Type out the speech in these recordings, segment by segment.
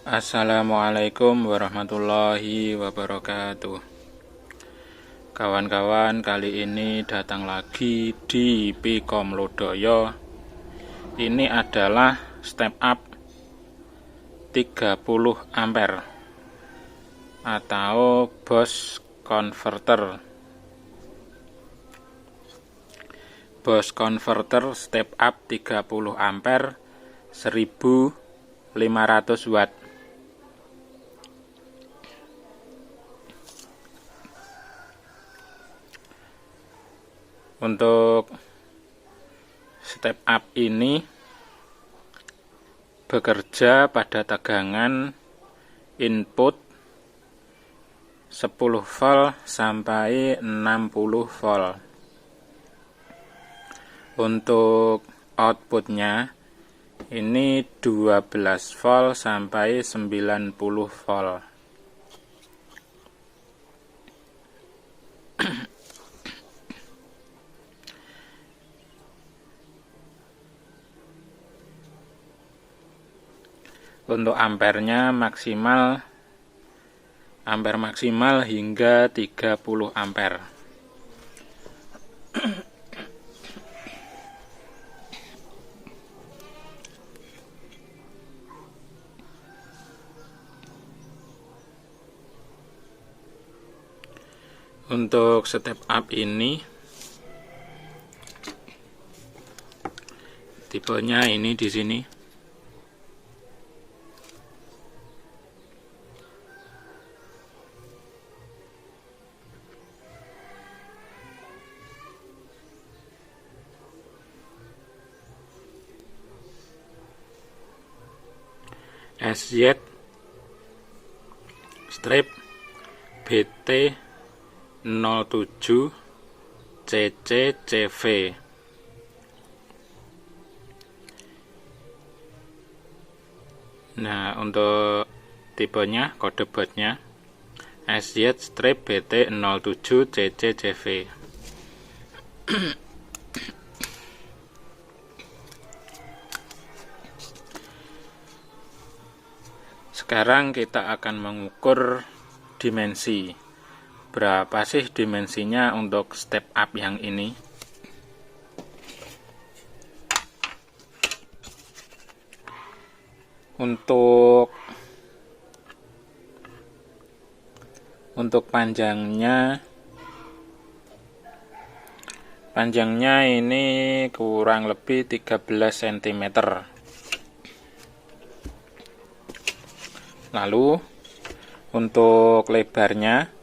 Assalamualaikum warahmatullahi wabarakatuh. Kawan-kawan, kali ini datang lagi di Pikom Lodaya. Ini adalah step up 30 ampere atau Bose converter. Bose converter step up 30 ampere 1500 watt. Untuk step up ini bekerja pada tegangan input 10 volt sampai 60 volt. Untuk outputnya ini 12 volt sampai 90 volt. Untuk ampernya ampere maksimal hingga 30 ampere. Untuk step up ini tipenya ini di sini. SZ strip BT 07 CCCV. Nah, untuk tipenya, kode bautnya SZ strip BT 07 CCCV. Sekarang kita akan mengukur dimensi. Berapa sih dimensinya untuk step up yang ini? Untuk panjangnya ini kurang lebih 13 cm. Lalu untuk lebarnya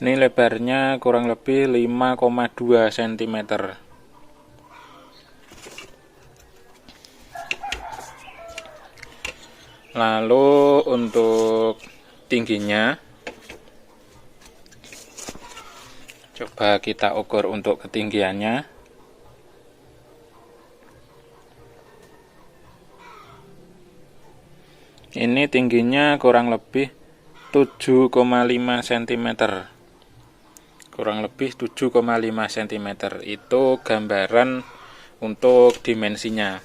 ini lebarnya kurang lebih 5,2 cm. Lalu untuk tingginya coba kita ukur untuk ketinggiannya. Ini tingginya kurang lebih 7,5 cm. Kurang lebih 7,5 cm. Itu gambaran untuk dimensinya.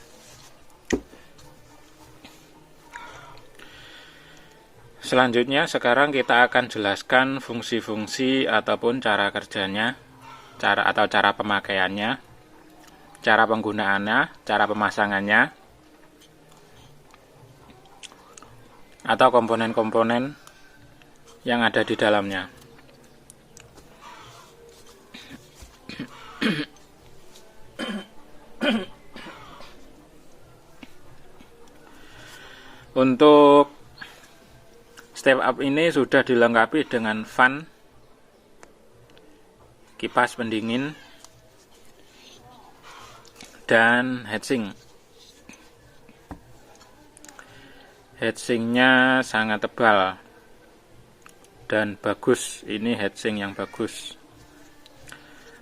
Selanjutnya sekarang kita akan jelaskan fungsi-fungsi ataupun cara kerjanya, cara pemakaiannya, cara penggunaannya, cara pemasangannya, atau komponen-komponen yang ada di dalamnya. Untuk step up ini sudah dilengkapi dengan fan, kipas pendingin, dan heatsink. Heatsinknya sangat tebal dan bagus. Ini heatsink yang bagus.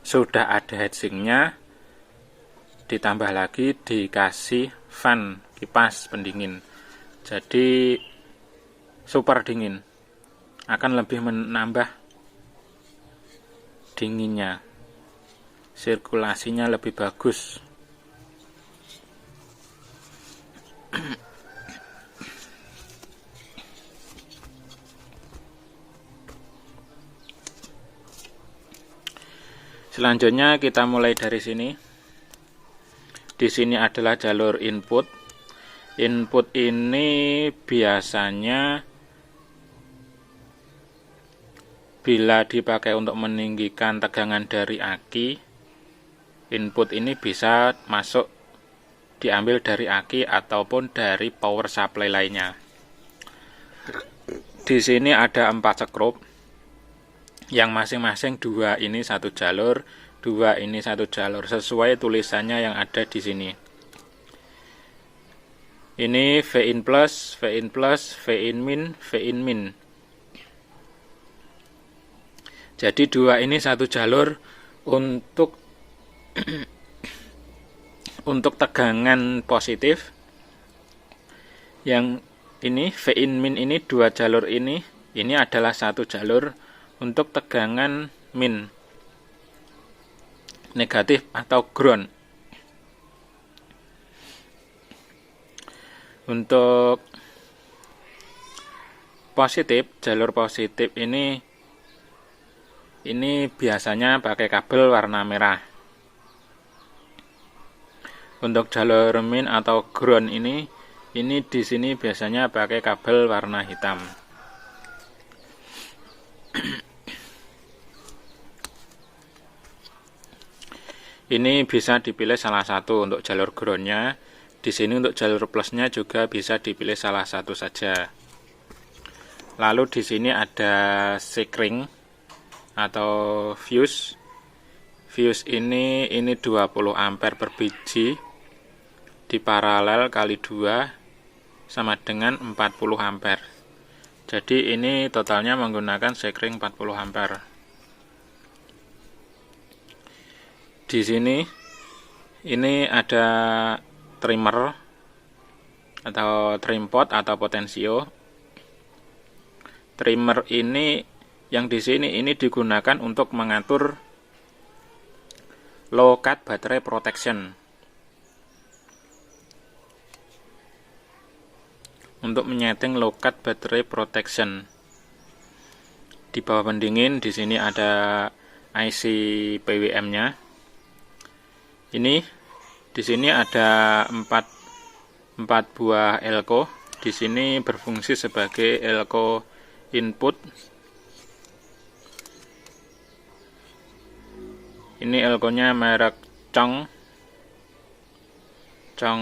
Sudah ada heatsinknya, ditambah lagi dikasih fan, kipas pendingin. Jadi super dingin, akan lebih menambah dinginnya. sirkulasinya lebih bagus. Selanjutnya kita mulai dari sini. Di sini adalah jalur input. Input ini biasanya bila dipakai untuk meninggikan tegangan dari aki, input ini bisa masuk diambil dari aki ataupun dari power supply lainnya. Di sini ada 4 skrup, yang masing-masing 2 ini 1 jalur, 2 ini 1 jalur, sesuai tulisannya yang ada di sini. Ini Vin plus, Vin plus, Vin min, Vin min. Jadi 2 ini 1 jalur untuk untuk tegangan positif. Yang ini Vin min ini 2 jalur ini adalah 1 jalur untuk tegangan min, negatif atau ground. Untuk positif, jalur positif ini biasanya pakai kabel warna merah. Untuk jalur min atau ground ini di sini biasanya pakai kabel warna hitam. Ini bisa dipilih salah satu untuk jalur groundnya. Di sini untuk jalur plusnya juga bisa dipilih salah satu saja. Lalu di sini ada sekring atau fuse. Fuse ini 20 ampere per biji, di paralel kali 2 sama dengan 40 ampere. Jadi ini totalnya menggunakan sekring 40 ampere. Di sini ini ada trimmer atau trim pot atau potensio. Trimmer ini yang di sini digunakan untuk mengatur low cut battery protection. Untuk menyeting low cut battery protection. Di bawah pendingin di sini ada IC PWM-nya. Ini di sini ada 4 buah elko. Di sini berfungsi sebagai elko input. Ini elkonya merek Chong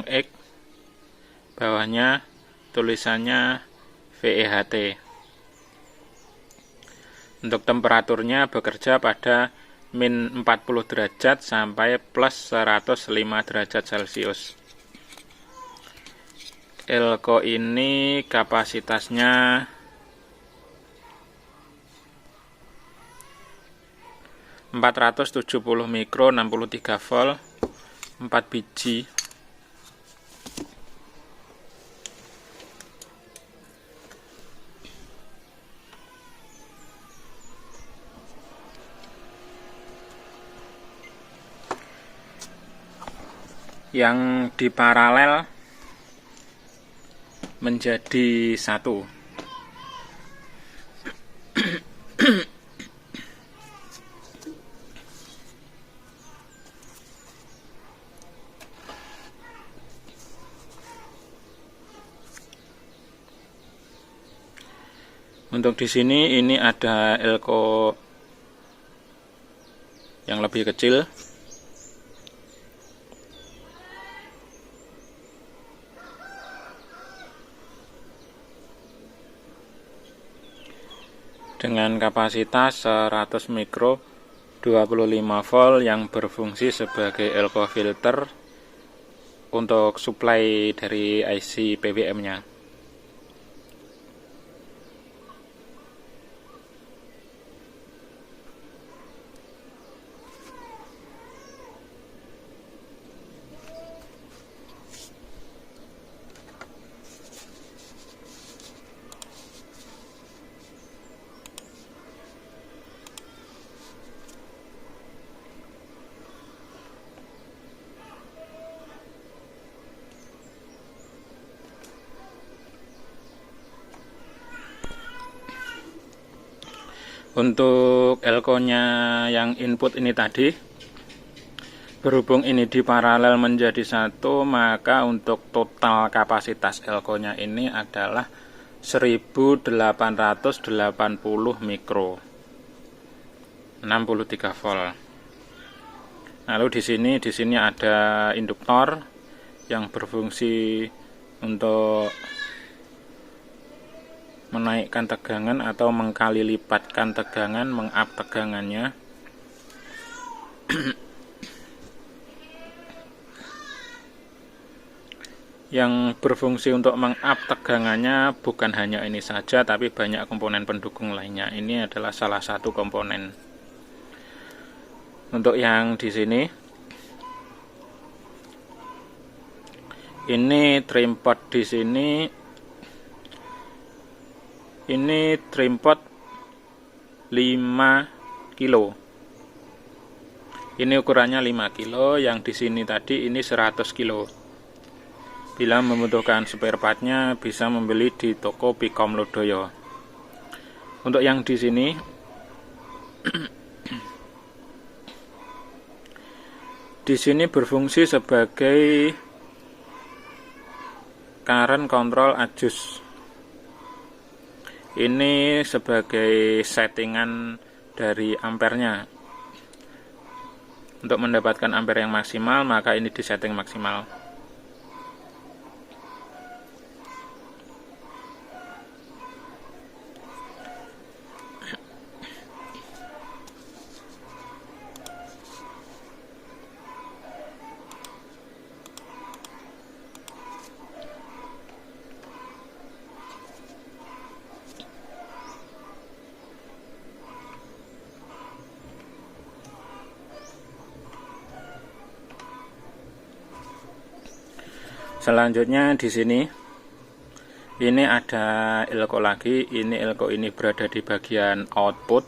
X. Bawahnya tulisannya VEHT. Untuk temperaturnya bekerja pada min 40 derajat sampai plus 105 derajat Celcius. Elko ini kapasitasnya 470 mikro, 63 volt, 4 biji. Yang diparalel menjadi 1. Untuk di sini ini ada elko yang lebih kecil. Dengan kapasitas 100 mikro, 25 volt yang berfungsi sebagai elko filter untuk suplai dari IC PWM-nya. Untuk elko-nya yang input ini tadi, berhubung ini di paralel menjadi satu, maka untuk total kapasitas elko-nya ini adalah 1880 mikro, 63 volt. Lalu di sini ada induktor yang berfungsi untuk menaikkan tegangan atau mengkali lipatkan tegangan, meng-up tegangannya. Yang berfungsi untuk meng-up tegangannya bukan hanya ini saja, tapi banyak komponen pendukung lainnya. Ini adalah salah satu komponen. Untuk yang di sini, ini trim pot di sini. Ini trim pot 5 kilo. Ini ukurannya 5 kilo, yang di sini tadi ini 100 kilo. Bila membutuhkan spare partnya bisa membeli di toko Pikom Lodoyo. Untuk yang di sini di sini berfungsi sebagai current control adjust. Ini sebagai settingan dari ampernya. Untuk mendapatkan ampere yang maksimal, maka ini disetting maksimal. Selanjutnya di sini ini ada elko lagi. Ini elko ini berada di bagian output.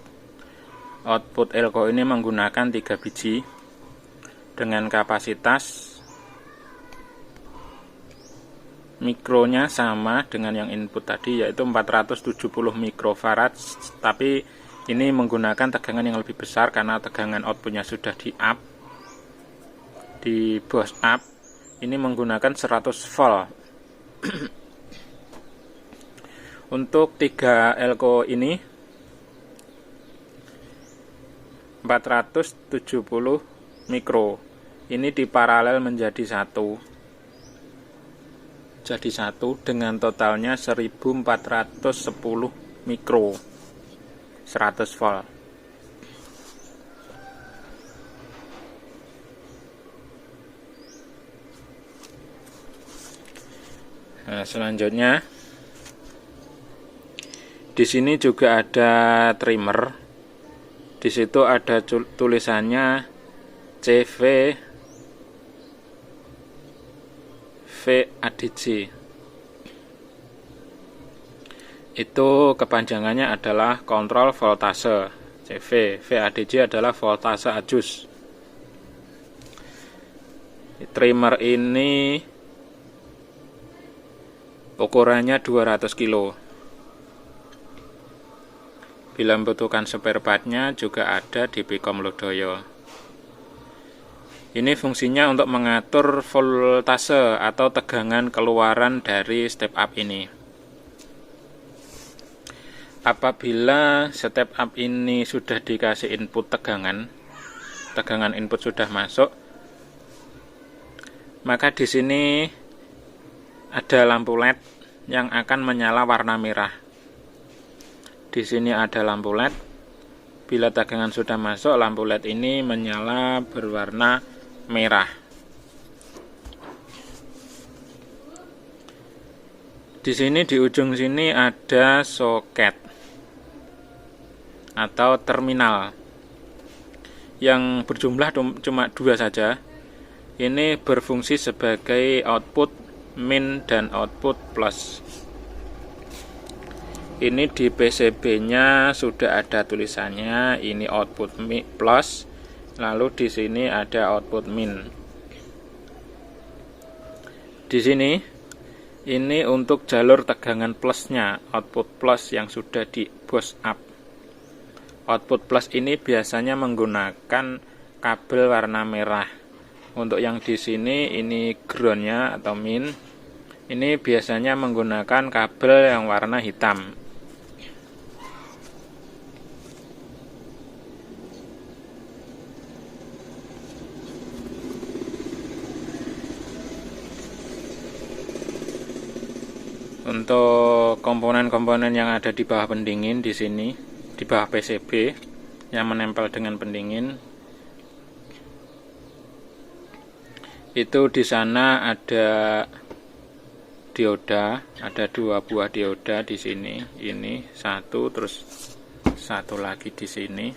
Output elko ini menggunakan 3 biji dengan kapasitas mikronya sama dengan yang input tadi, yaitu 470 mikrofarad, tapi ini menggunakan tegangan yang lebih besar karena tegangan outputnya sudah di boost up. Ini menggunakan 100 volt. Untuk 3 elko ini 470 mikro. Ini diparalel menjadi satu. Jadi satu dengan totalnya 1410 mikro, 100 volt. Nah, selanjutnya di sini juga ada trimmer. Di situ ada tulisannya CV VADC. Itu kepanjangannya adalah kontrol voltase. CV VADC adalah voltase adjust. Trimmer ini ukurannya 200 kilo. Bila membutuhkan spare partnya juga ada di Pikom Lodoyo. Ini fungsinya untuk mengatur voltase atau tegangan keluaran dari step up ini. Apabila step up ini sudah dikasih input tegangan input sudah masuk, maka di sini ada lampu LED yang akan menyala warna merah. Di sini ada lampu LED. Bila tegangan sudah masuk, lampu LED ini menyala berwarna merah. Di sini di ujung sini ada soket atau terminal yang berjumlah cuma 2 saja. Ini berfungsi sebagai output min dan output plus. Ini di PCB-nya sudah ada tulisannya, ini output plus, lalu di sini ada output min. Di sini ini untuk jalur tegangan plusnya, output plus yang sudah di boost up. Output plus ini biasanya menggunakan kabel warna merah. Untuk yang di sini ini groundnya atau min. Ini biasanya menggunakan kabel yang warna hitam. Untuk komponen-komponen yang ada di bawah pendingin di sini, di bawah PCB yang menempel dengan pendingin, itu di sana ada dioda, ada 2 buah dioda di sini. Ini satu, terus satu lagi di sini.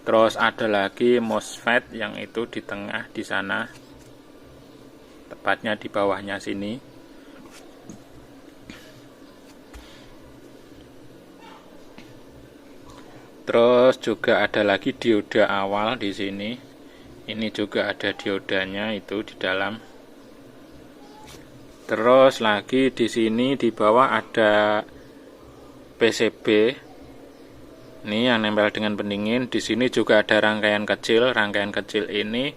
Terus ada lagi MOSFET yang itu di tengah di sana, tepatnya di bawahnya sini. Terus juga ada lagi dioda awal di sini. Ini juga ada diodanya itu di dalam. Terus lagi di sini di bawah ada PCB. Ini yang nempel dengan pendingin. Di sini juga ada rangkaian kecil. Rangkaian kecil ini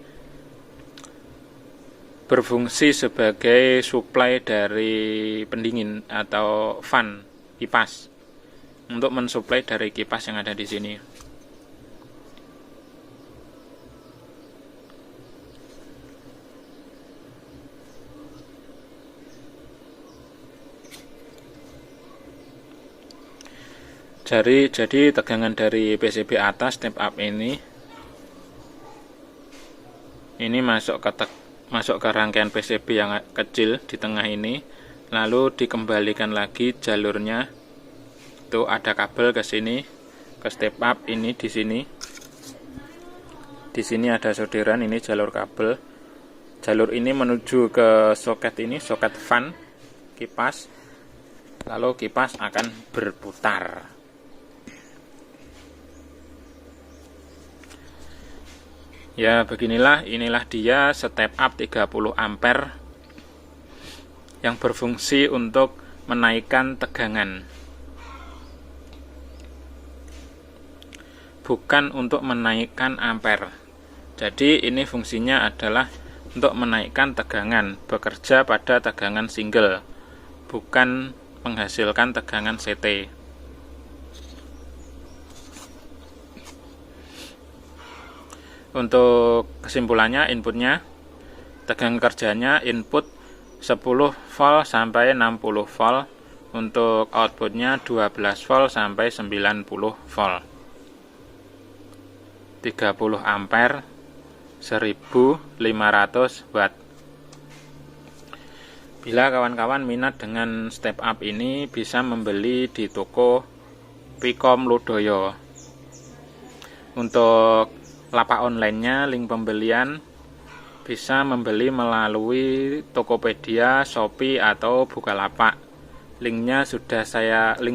berfungsi sebagai suplai dari pendingin atau fan kipas, untuk mensuplai dari kipas yang ada di sini. Jadi tegangan dari PCB atas step up ini masuk ke rangkaian PCB yang kecil di tengah ini, lalu dikembalikan lagi jalurnya. Itu ada kabel ke sini, ke step up ini di sini. Di sini ada solderan, ini jalur kabel. Jalur ini menuju ke soket ini, soket fan kipas. Lalu kipas akan berputar. Ya, inilah dia step up 30 ampere yang berfungsi untuk menaikkan tegangan. Bukan untuk menaikkan ampere. Jadi ini fungsinya adalah untuk menaikkan tegangan, bekerja pada tegangan single, bukan menghasilkan tegangan CT. Untuk kesimpulannya, inputnya, tegangan kerjanya input 10 volt sampai 60 volt, untuk outputnya 12 volt sampai 90 volt. 30 ampere, 1500 watt. Bila kawan-kawan minat dengan step up ini, bisa membeli di toko Pikom Ludoyo. Untuk lapak online-nya, link pembelian bisa membeli melalui Tokopedia, Shopee, atau Bukalapak. Link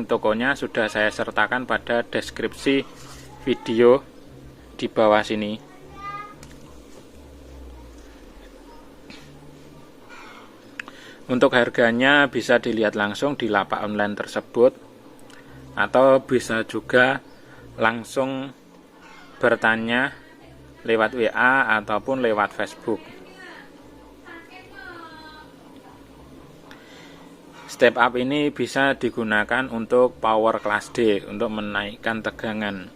tokonya sudah saya sertakan pada deskripsi video di bawah sini. Untuk harganya bisa dilihat langsung di lapak online tersebut, atau bisa juga langsung bertanya lewat WA ataupun lewat Facebook. Step up ini bisa digunakan untuk power class D, untuk menaikkan tegangan.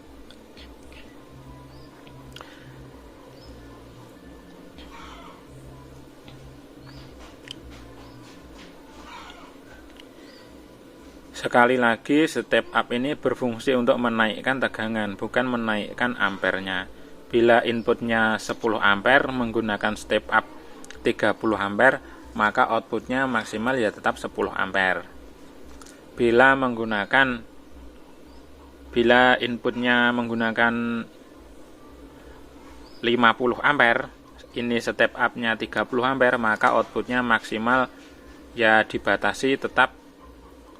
Sekali lagi, step up ini berfungsi untuk menaikkan tegangan, bukan menaikkan ampernya. Bila inputnya 10 ampere menggunakan step up 30 ampere, maka outputnya maksimal ya tetap 10 ampere. Bila inputnya menggunakan 50 ampere, ini step up-nya 30 ampere, maka outputnya maksimal ya dibatasi tetap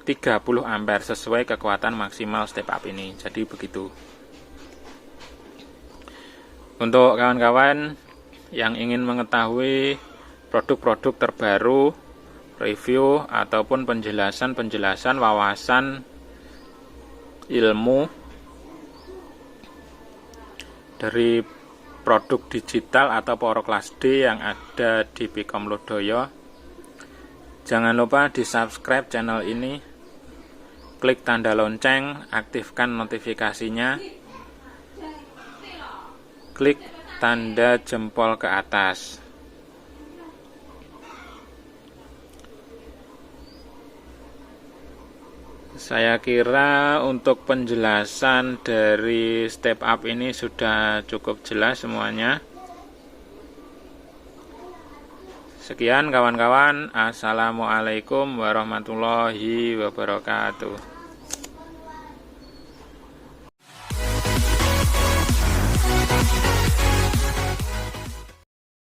30 ampere sesuai kekuatan maksimal step up ini. Jadi begitu. Untuk kawan-kawan yang ingin mengetahui produk-produk terbaru, review ataupun penjelasan wawasan ilmu dari produk digital atau Power Class D yang ada di Pikom Lodaya. Jangan lupa di subscribe channel ini, klik tanda lonceng, aktifkan notifikasinya, klik tanda jempol ke atas. Saya kira untuk penjelasan dari step up ini sudah cukup jelas semuanya. Sekian kawan-kawan, assalamualaikum warahmatullahi wabarakatuh.